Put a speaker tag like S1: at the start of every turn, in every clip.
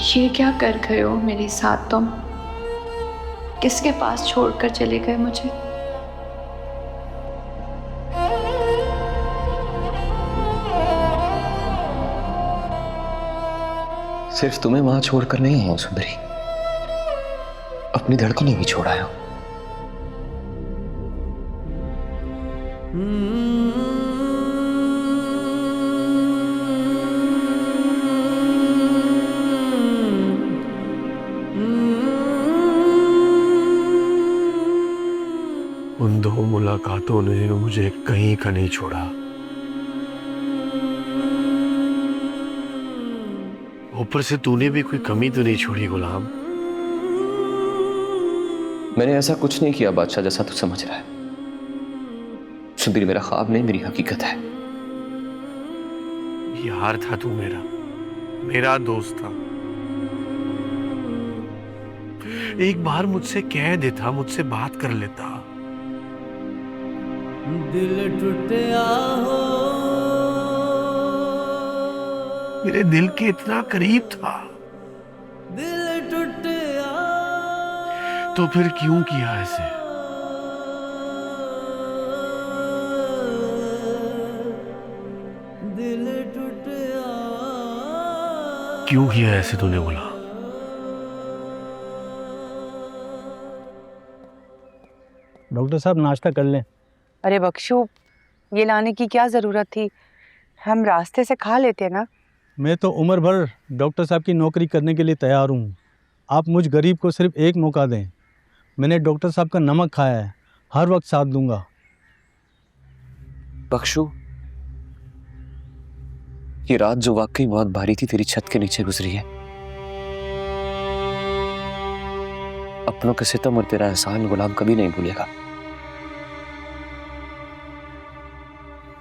S1: ये क्या कर गए हो मेरे साथ तुम? किसके पास छोड़कर चले गए मुझे?
S2: सिर्फ तुम्हें वहां छोड़कर नहीं आया हूं सुंदरी, अपनी धड़कनें भी छोड़ आया हूं।
S3: उन दो मुलाकातों ने मुझे कहीं का नहीं छोड़ा। ऊपर से तूने भी कोई कमी तो नहीं छोड़ी गुलाम।
S2: मैंने ऐसा कुछ नहीं किया बादशाह जैसा तू समझ रहा है। सुंदरी मेरा ख्वाब नहीं, मेरी हकीकत है।
S3: यार था तू मेरा, मेरा दोस्त था। एक बार मुझसे कह देता, मुझसे बात कर लेता।
S4: दिल टूटा हो,
S3: मेरे दिल के इतना करीब था,
S4: दिल टूटा
S3: तो फिर क्यों किया ऐसे?
S4: दिल टूटा।
S3: क्यों किया ऐसे तूने गुलाम?
S5: डॉक्टर साहब नाश्ता कर लें।
S6: अरे बख्शू, ये लाने की क्या ज़रूरत थी? हम रास्ते से खा लेते ना।
S5: मैं तो उम्र भर डॉक्टर साहब की नौकरी करने के लिए तैयार हूँ। आप मुझ गरीब को सिर्फ एक मौका दें। मैंने डॉक्टर साहब का नमक खाया है, हर वक्त साथ दूंगा।
S2: बख्शू, ये रात जो वाकई बहुत भारी थी तेरी छत के नीचे गुजरी है। अपनों के सितम और तेरा एहसान गुलाम कभी नहीं भूलेगा।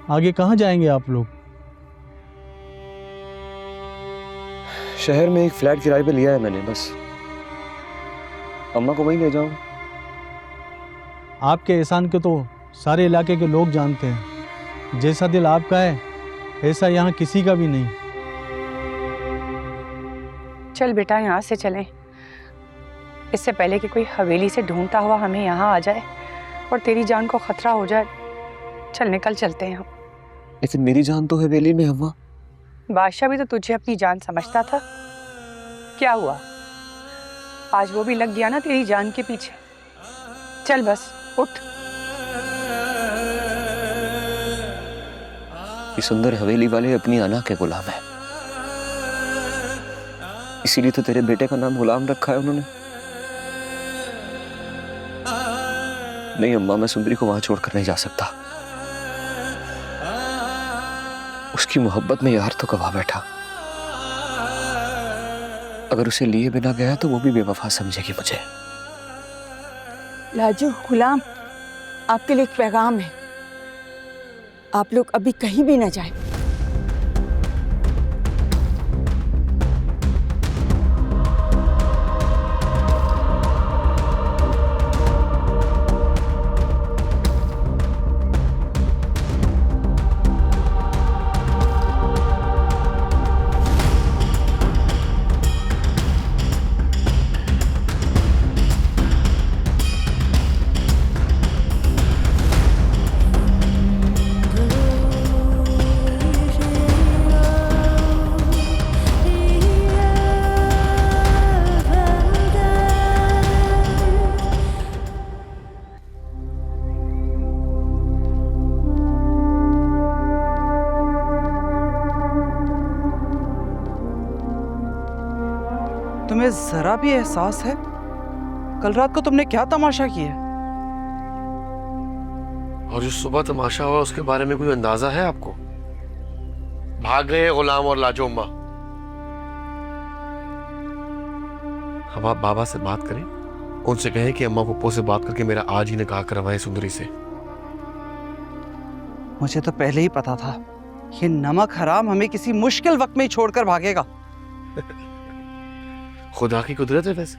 S5: आगे कहाँ जाएंगे आप लोग?
S2: शहर में एक फ्लैट किराए पे लिया है मैंने, बस अम्मा को वहीं ले जाऊं।
S5: आपके एहसान को तो सारे इलाके के लोग जानते हैं। जैसा दिल आपका है ऐसा यहाँ किसी का भी नहीं।
S6: चल बेटा, यहाँ से चलें, इससे पहले कि कोई हवेली से ढूंढता हुआ हमें यहाँ आ जाए और तेरी जान को खतरा हो जाए। चल निकल चलते हैं हम।
S2: लेकिन मेरी जान तो हवेली में अम्मा।
S6: बादशाह भी तो तुझे अपनी जान समझता था। क्या हुआ, आज वो भी लग गया ना तेरी जान के पीछे। चल बस उठ।
S2: ये सुंदर हवेली वाले अपनी अना के गुलाम है, इसीलिए तो तेरे बेटे का नाम गुलाम रखा है उन्होंने। नहीं अम्मा, मैं सुंदरी को वहां छोड़कर नहीं जा सकता। उसकी मोहब्बत में यार तो गवा बैठा। अगर उसे लिए बिना गया तो वो भी बेवफा समझेगी मुझे।
S7: लाजू, गुलाम, आपके लिए एक पैगाम है। आप लोग अभी कहीं भी ना जाएं।
S4: तुम्हें जरा भी एहसास है कल रात को तुमने क्या तमाशा किया?
S3: और जो सुबह तमाशा हुआ उसके बारे में कोई अंदाजा है आपको? भाग गए गुलाम और लाजो अम्मा। अब आप बाबा से बात करें, उनसे कहें कि अम्मा पप्पो से बात करके मेरा आज ही निकाह करवाएं सुंदरी से।
S4: मुझे तो पहले ही पता था ये नमक हराम हमें किसी मुश्किल वक्त में ही छोड़कर भागेगा।
S3: खुदा की कुदरत है। वैसे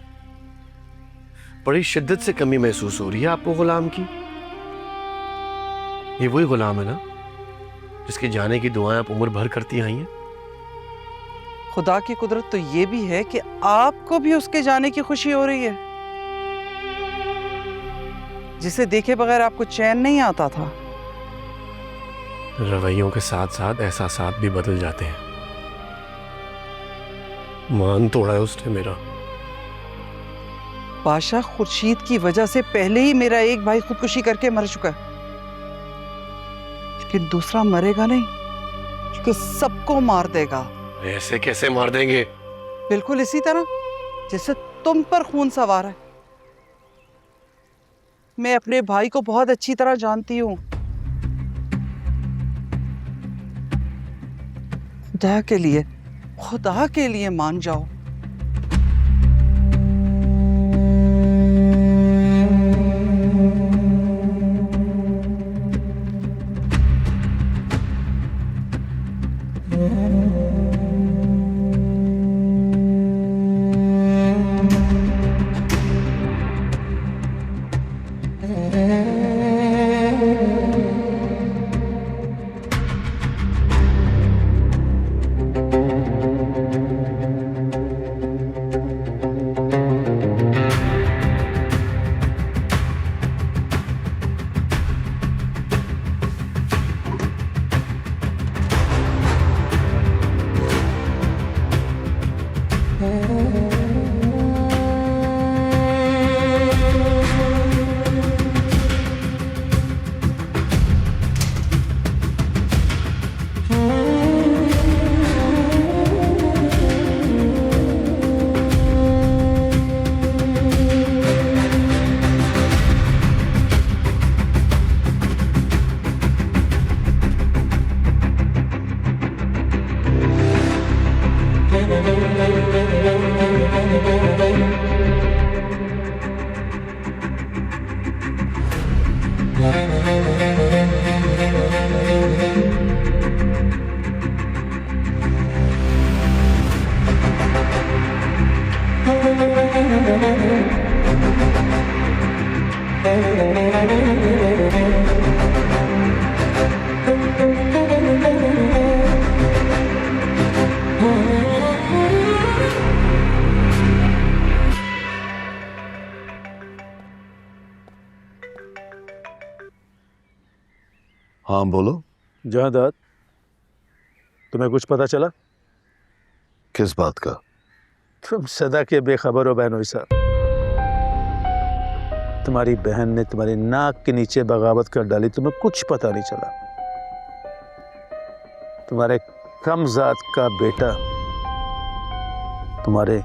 S3: बड़ी शिद्दत से कमी महसूस हो रही है आपको गुलाम की। ये वही गुलाम है ना जिसके जाने की दुआएं आप उम्र भर करती आई हैं?
S4: खुदा की कुदरत तो ये भी है कि आपको भी उसके जाने की खुशी हो रही है, जिसे देखे बगैर आपको चैन नहीं आता था।
S3: रवैयों के साथ साथ एहसासात भी बदल जाते हैं। मान तोड़ा है उसने मेरा।
S4: बादशाह, खुर्शीद की वजह से पहले ही मेरा एक भाई खुदकुशी करके मर चुका है, लेकिन दूसरा मरेगा नहीं, क्योंकि सबको मार देगा।
S3: ऐसे कैसे मार देंगे?
S4: बिल्कुल इसी तरह जैसे तुम पर खून सवार है। मैं अपने भाई को बहुत अच्छी तरह जानती हूँ। खुदा के लिए मान जाओ।
S8: हाँ बोलो।
S9: जहादात, तुम्हें कुछ पता चला?
S8: किस बात का?
S9: तुम सदा के बेखबर हो बहनोई साहब। तुम्हारी बहन ने तुम्हारी नाक के नीचे बगावत कर डाली, तुम्हें कुछ पता नहीं चला। तुम्हारे कम जात का बेटा तुम्हारे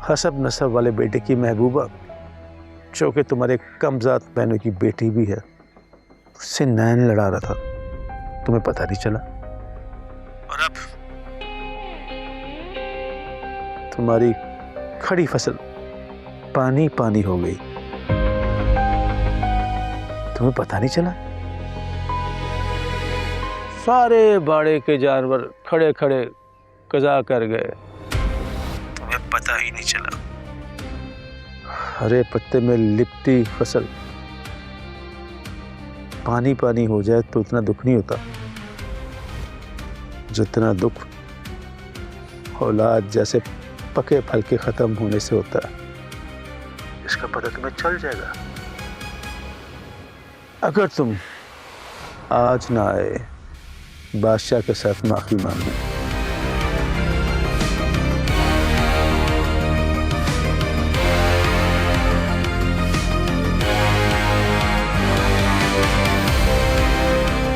S9: हसब नसब वाले बेटे की महबूबा, जो कि तुम्हारे कम जात बहनों की बेटी भी है, उससे नैन लड़ा रहा था, तुम्हें पता नहीं चला। और अब तुम्हारी खड़ी फसल पानी पानी हो गई, तुम्हें पता नहीं चला। सारे बाड़े के जानवर खड़े खड़े कज़ा कर गए, तुम्हें पता ही नहीं चला। हरे पत्ते में लिपटी फसल पानी पानी हो जाए तो उतना दुख नहीं होता जितना दुख औलाद जैसे पके फल के खत्म होने से होता है। इसका पता तुम्हें चल जाएगा अगर तुम आज ना आए बादशाह के साथ माफी मांगे।